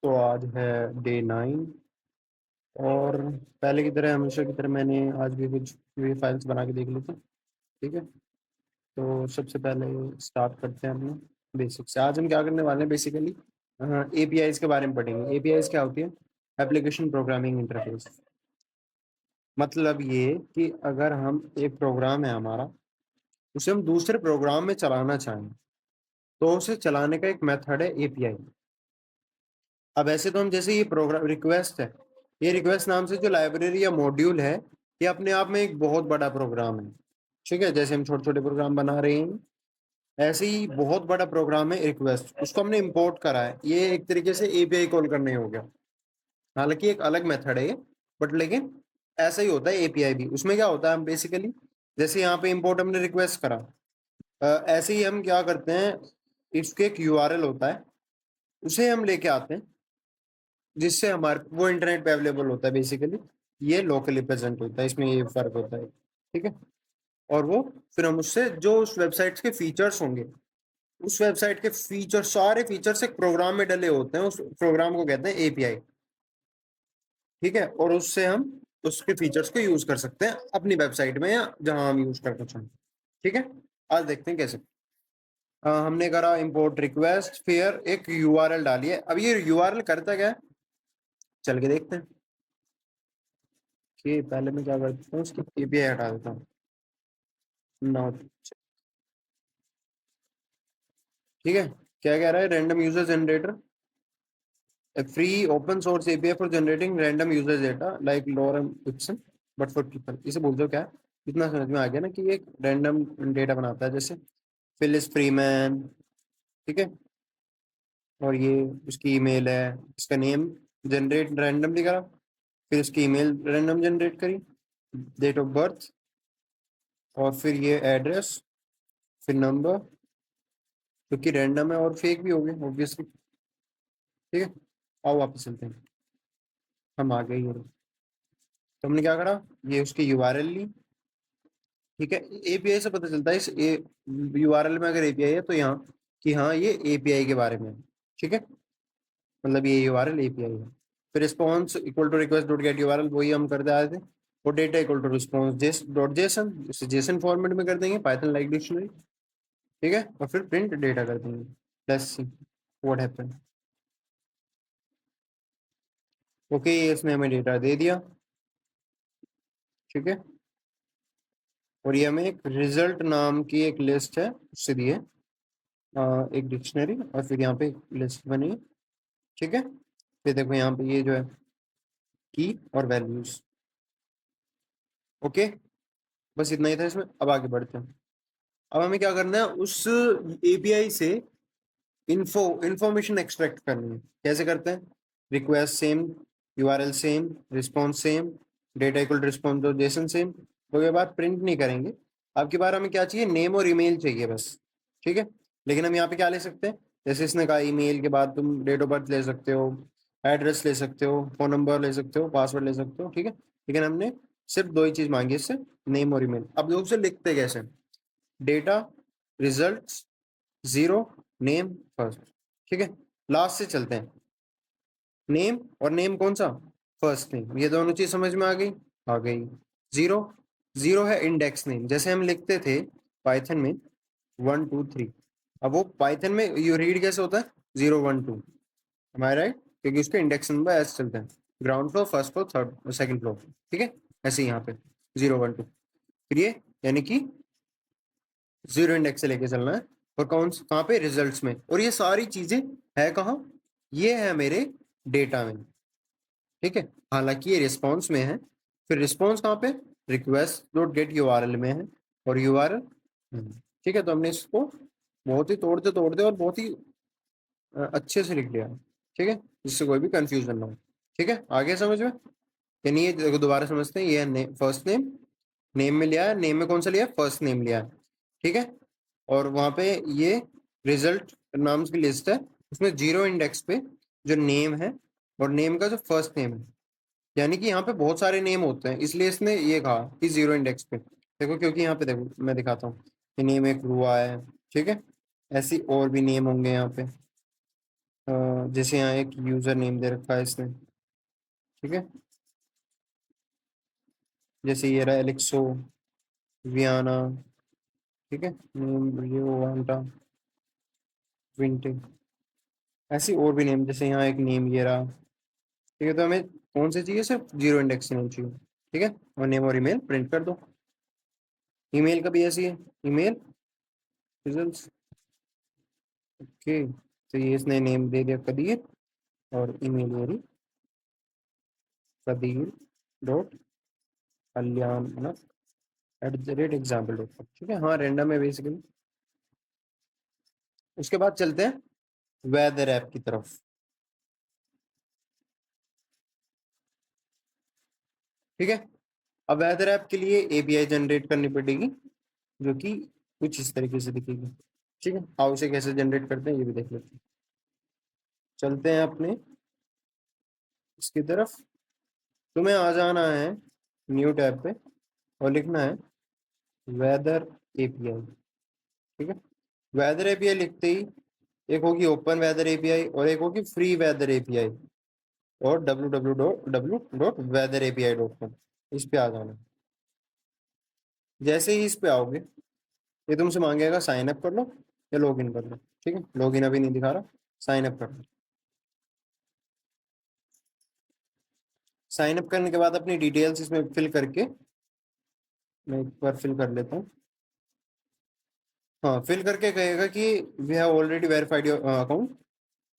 तो आज है डे 9 और पहले की तरह हमेशा की तरह मैंने आज भी कुछ वी फाइल्स बना के देख ली थी। ठीक है, तो सबसे पहले स्टार्ट करते हैं अपने बेसिक से। आज हम क्या करने वाले हैं बेसिकली एपीआईज के बारे में पढ़ेंगे। एपीआईज क्या होती है? Application programming interface. मतलब ये कि अगर हम एक प्रोग्राम है हमारा, उसे हम दूसरे प्रोग्राम में चलाना चाहें तो उसे चलाने का एक मेथड है एपीआई। अब ऐसे तो हम जैसे ये प्रोग्राम रिक्वेस्ट है, ये रिक्वेस्ट नाम से जो लाइब्रेरी या मॉड्यूल है, ये अपने आप में एक बहुत बड़ा प्रोग्राम है। ठीक है, जैसे हम छोटे छोटे प्रोग्राम बना रहे हैं, ऐसे ही बहुत बड़ा प्रोग्राम है रिक्वेस्ट, उसको हमने इंपोर्ट करा है। ये एक तरीके से एपीआई कॉल करने हो गया। हालांकि एक अलग मेथड है ये, बट लेकिन ऐसा ही होता है एपीआई भी। उसमें क्या होता है, हम बेसिकली जैसे यहाँ पे इंपोर्ट हमने रिक्वेस्ट करा, ऐसे ही हम क्या करते हैं, इसके एक यूआरएल होता है, उसे हम लेके आते हैं, जिससे हमारे वो इंटरनेट पे अवेलेबल होता है बेसिकली। ये लोकली प्रेजेंट होता है, इसमें ये फर्क होता है। ठीक है, और वो फिर हम उससे जो उस वेबसाइट के फीचर्स होंगे, उस वेबसाइट के फीचर, सारे फीचर्स एक प्रोग्राम में डले होते हैं, उस प्रोग्राम को कहते हैं एपीआई। ठीक है, और उससे हम उसके फीचर्स को यूज कर सकते हैं अपनी वेबसाइट में या जहां हम यूज करना चाहें। ठीक है, आज देखते हैं कैसे। हमने करा इंपोर्ट रिक्वेस्ट, फिर एक यूआरएल डाली है। अब ये यूआरएल करता क्या है, चल के देखते हैं। कि पहले मैं क्या करता हूँ, उसकी एपीआई हटा देता हूँ। नॉट, ठीक है। क्या कह रहा है, random user generator, a free open source API for generating random user data like lorem ipsum but for people। इसे बोलते हो क्या है? इतना समझ में आ गया ना कि ये एक रैंडम डेटा बनाता है, जैसे फिलिस फ्रीमैन। ठीक है, और ये उसकी ईमेल है, इसका नेम जनरेट रैंडमली करा, फिर उसकी ईमेल रैंडम जनरेट करी, डेट ऑफ बर्थ, और फिर ये एड्रेस, फिर नंबर, क्योंकि रैंडम है और फेक भी हो गए ऑब्वियसली। ठीक है, आओ वापस चलते हैं, हम आ गए ये। तो हमने क्या करा, ये उसकी यूआरएल ली। ठीक है, एपीआई से पता चलता है इस यूआरएल में अगर एपीआई है तो यहाँ कि हाँ ये एपीआई के बारे में है। ठीक है, मतलब ये यूआरएल एपीआई है। फिर response equal to request dot get URL, वही हम करते आए थे। और डेटा इक्वल टू रिस्पॉन्स जेस डॉट जेसन, इसे जेसन फॉर्मेट में कर देंगे, पाइथन लाइक डिक्शनरी। ठीक है, और फिर प्रिंट डेटा कर देंगे। Let's see what happened. Okay, इसने हमें डेटा दे दिया। ठीक है, और ये हमें एक रिजल्ट नाम की एक लिस्ट है उससे दी है, एक डिक्शनरी, और फिर यहाँ पे एक लिस्ट बनी है। ठीक है, फिर देखो यहाँ पे ये जो है की और वैल्यूज। ओके, बस इतना ही था इसमें। अब आगे बढ़ते हैं। अब हमें क्या करना है, उस एपीआई से इंफॉर्मेशन एक्सट्रैक्ट करनी है। कैसे करते हैं, request same, URL same, response same, data equal response और जेसन सेम। तो ये बात प्रिंट नहीं करेंगे। अब की बार हमें क्या चाहिए, नेम और ईमेल चाहिए बस। ठीक है, लेकिन हम यहाँ पे क्या ले सकते हैं, जैसे इसने कहा ईमेल के बाद तुम डेट ऑफ बर्थ ले सकते हो, एड्रेस ले सकते हो, फोन नंबर ले सकते हो, पासवर्ड ले सकते हो। ठीक है, लेकिन हमने सिर्फ दो ही चीज मांगी इससे, नेम और ईमेल। अब लोग से लिखते कैसे, data result zero, name first. ठीक है, लास्ट से चलते हैं। नेम, और नेम कौन सा, फर्स्ट नेम। ये दोनों चीज समझ में आ गई, आ गई। जीरो, जीरो है इंडेक्स नेम, जैसे हम लिखते थे पाइथन में 1 2 3। अब वो पाइथन में यू रीड कैसे होता है, 0 1 2, हमारा राइट, क्योंकि उसके इंडेक्स नंबर ऐसे चलते हैं, ground floor, first floor, third second floor. ठीक है, ऐसे यहाँ पे 0 1 2, फिर ये यानी कि जीरो इंडेक्स से लेके चलना है। और कौन कहाँ पे, रिजल्ट्स में। और ये सारी चीजें है कहाँ, ये है मेरे डेटा में। ठीक है, हालांकि ये रिस्पॉन्स में है। फिर रिस्पॉन्स कहाँ पे, रिक्वेस्ट डॉट गेट यूआरएल में है, और यूआरएल। ठीक है, तो हमने इसको बहुत ही तोड़ते तोड़ते और बहुत ही अच्छे से लिख दिया। ठीक है, जिससे कोई भी कंफ्यूजन ना हो। ठीक है, आगे समझ में। यानी ये देखो, दोबारा समझते हैं। ये फर्स्ट नेम, नेम में लिया है, नेम में कौन सा लिया है, फर्स्ट नेम लिया है। ठीक है, और वहां पे ये रिजल्ट नाम की लिस्ट है, उसमें जीरो इंडेक्स पे जो नेम है, और नेम का जो फर्स्ट नेम है, यानी कि यहाँ पे बहुत सारे नेम होते हैं, इसलिए इसने ये कहा कि जीरो इंडेक्स पे। देखो, क्योंकि यहाँ पे देखो मैं दिखाता हूँ कि नेम एक हुआ है। ठीक है, ऐसी और भी नेम होंगे यहाँ पे, जैसे यहाँ एक यूजर नेम दे रखा है इसने, ठीक है, जैसे ये रहा एलेक्सो वियाना, ठीक है, वांटा विंटे, ऐसी और भी नेम, जैसे यहाँ एक नेम ये रहा, ठीक है। तो हमें कौन से चाहिए, सिर्फ जीरो इंडेक्स नेम चाहिए, ठीक है, और नेम और ईमेल प्रिंट कर दो। ईमेल का भी ऐसी है, ईमेल रिजल्ट्स, ओके। तो ये इसने नेम दे दिया कदीर, और ईमेल मेरी कदीर डॉट कल्याण @example.com, ठीक है। हाँ रैंडम है बेसिकली। उसके बाद चलते हैं वेदर ऐप की तरफ, ठीक है। अब वेदर ऐप के लिए एपीआई जनरेट करनी पड़ेगी, जो कि कुछ इस तरीके से दिखेगी, ठीक है। आओ उसे कैसे जनरेट करते हैं ये भी देख लेते हैं। चलते हैं अपने इसकी तरफ। तुम्हें आ जाना है न्यू टैब पे और लिखना है वेदर एपीआई, ठीक है। वेदर एपीआई लिखते ही एक होगी ओपन वेदर एपीआई और एक होगी फ्री वेदर एपीआई, और www.weatherapi.com, इस पे आ जाना। जैसे ही इस पे आओगे ये तुमसे मांगेगा साइन अप कर लो या लॉग इन कर लो, ठीक है। लॉग इन अभी नहीं दिखा रहा, साइन अप कर लो। साइन अप करने के बाद अपनी डिटेल्स इसमें फिल करके, मैं एक बार फिल कर लेता हूँ। हाँ फिल करके कहेगा कि we have already verified your account.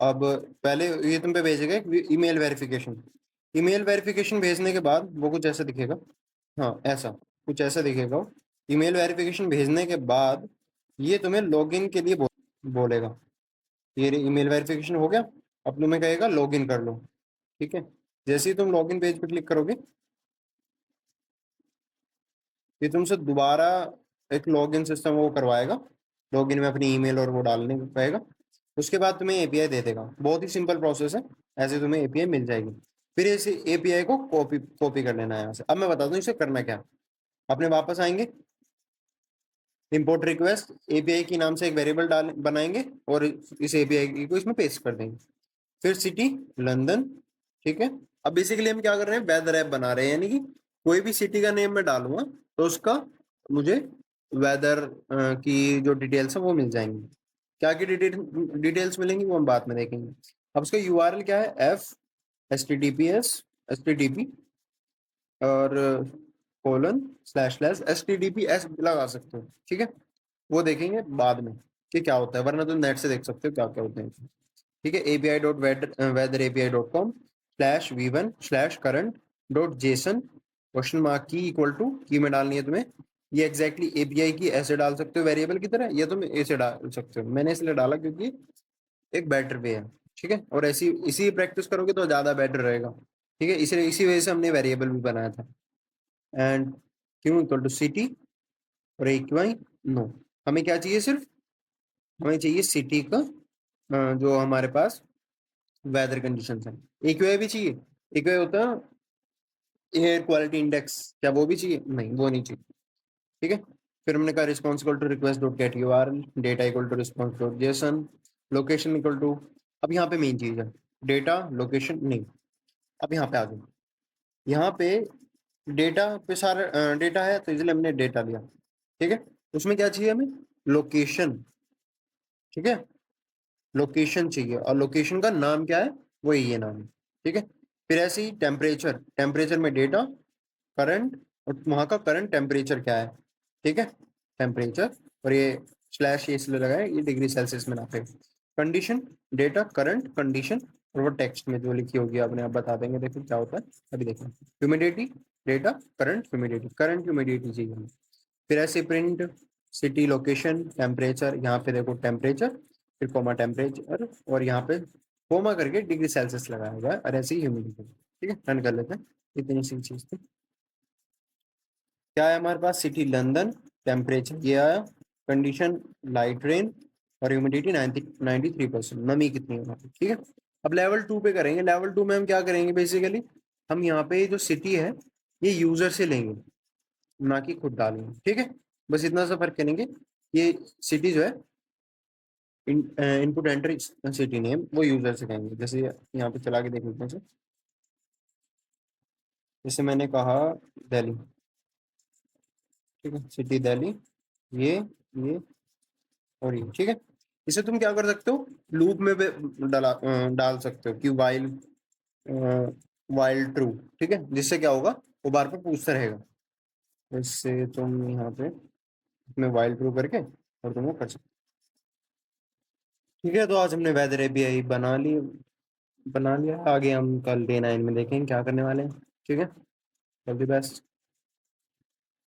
अब पहले ये तुम पे भेजेगा ईमेल वेरिफिकेशन। ईमेल वेरिफिकेशन भेजने के बाद वो कुछ ऐसा दिखेगा, हाँ ऐसा कुछ ऐसा दिखेगा। ईमेल वेरिफिकेशन भेजने के बाद ये तुम्हें लॉगिन के लिए बोलेगा। ये ईमेल वेरिफिकेशन हो गया, अब तुम्हें कहेगा लॉगिन कर लो, ठीक है। जैसे ही तुम लॉगिन पेज पे क्लिक करोगे ये तुमसे दोबारा एक लॉगिन सिस्टम वो करवाएगा, लॉगिन में अपनी ईमेल और वो डालने को कहेगा। उसके बाद तुम्हें एपीआई दे देगा। बहुत ही सिंपल प्रोसेस है, ऐसे तुम्हें एपीआई मिल जाएगी। फिर इस एपीआई को कॉपी कॉपी कर लेना है यहाँ से। अब मैं बता दूं इसे करना क्या। अपने वापस आएंगे, इंपोर्ट रिक्वेस्ट एपीआई की नाम से एक वेरिएबल डाल बनाएंगे और इस एपीआई को इसमें पेस्ट कर देंगे। फिर सिटी लंदन, ठीक है। अब बेसिकली हम क्या कर रहे हैं, वेदर ऐप बना रहे हैं, यानी कि कोई भी सिटी का नेम मैं डालूंगा तो उसका मुझे वेदर की जो डिटेल्स है वो मिल जाएंगी। क्या की डिटेल्स मिलेंगी वो हम बाद में देखेंगे। अब उसका यूआरएल क्या है, https और ://stdps लगा सकते हो, ठीक है। वो देखेंगे बाद में कि क्या होता है, वरना तुम नेट से देख सकते हो क्या क्या होते हैं, ठीक है। api.weatheраpi.com/v1/current.json क्वेश्चन मार्क की इक्वल टू की में डालनी है तुम्हें। ये एग्जैक्टली एपीआई की ऐसे डाल सकते हो वेरिएबल की तरह, या तुम ऐसे डाल सकते हो। मैंने इसलिए डाला क्योंकि एक बेटर वे है, ठीक है। और ऐसी इसी प्रैक्टिस करोगे तो ज्यादा बेटर रहेगा, ठीक है। इसी वजह से हमने वेरिएबल भी बनाया था। एंड क्यों इक्वल टू सिटी और एक्यूआई नो। हमें क्या चाहिए, सिर्फ हमें चाहिए सिटी का जो हमारे पास वेदर कंडीशन है। एक्यूआई भी चाहिए, एक्यूआई होता है एयर क्वालिटी इंडेक्स, क्या वो भी चाहिए, नहीं वो नहीं चाहिए, ठीक है। फिर हमने कहा response equal to request dot get URL, data equal to response dot JSON, location equal to, अब यहाँ पे मेन चीज है डेटा लोकेशन नहीं। अब यहाँ पे आ जाओ, यहाँ पे डेटा पे सारा डेटा है तो इसलिए हमने डेटा लिया, ठीक है। उसमें क्या चाहिए हमें, लोकेशन, ठीक है। लोकेशन चाहिए और लोकेशन का नाम क्या है, वो ये नाम है, ठीक है। फिर ऐसे ही टेम्परेचर, टेम्परेचर में डेटा करंट और वहां का करंट टेम्परेचर क्या है, ठीक है, टेम्परेचर। और ये स्लैश ये इसलिए लगा है, ये डिग्री सेल्सियस में नापे। कंडीशन डेटा करंट कंडीशन, और वो टेक्स्ट में जो लिखी होगी आपने आप बता देंगे, देखो क्या होता है अभी देखो। ह्यूमिडिटी डेटा करंट ह्यूमिडिटी चाहिए हमें। फिर ऐसे प्रिंट सिटी लोकेशन टेम्परेचर, यहाँ पे देखो टेम्परेचर फिर कोमा टेम्परेचर और यहाँ पे कोमा करके डिग्री सेल्सियस लगाया हुआ है, और ऐसे ही ह्यूमिडिटी, ठीक है। रन कर लेते हैं, इतनी सी चीज थी। क्या है हमारे पास, सिटी लंदन, टेम्परेचर ये आया, कंडीशन लाइट रेन और ह्यूमिडिटी 93%, नमी कितनी है वहाँ पे, ठीक है। अब लेवल 2 पे करेंगे। लेवल 2 में हम क्या करेंगे, बेसिकली हम यहाँ पे जो सिटी है ये यूजर से लेंगे, ना कि खुद डालेंगे, ठीक है। बस इतना सा फर्क करेंगे। ये सिटी जो है इनपुट एंट्री सिटी नेम वो यूजर से कहेंगे। जैसे यहाँ पे चला के देख लेते हैं। जैसे मैंने कहा दिल्ली, ठीक है, सिटी दिल्ली, ये और ये, ठीक है। इसे तुम क्या कर सकते हो, लूप में डाल सकते हो कि वाइल ट्रू, ठीक है, जिससे क्या होगा, वो बार बार पूछता रहेगा। इससे तुम यहाँ पे इसमें वाइल ट्रू करके और तुम वो कर सकते हो। ठीक है, तो आज हमने वेदर एपीआई बना लिया। आगे हम कल डे 9 में देखेंगे क्या करने वाले हैं। ठीक है, ऑल द बेस्ट।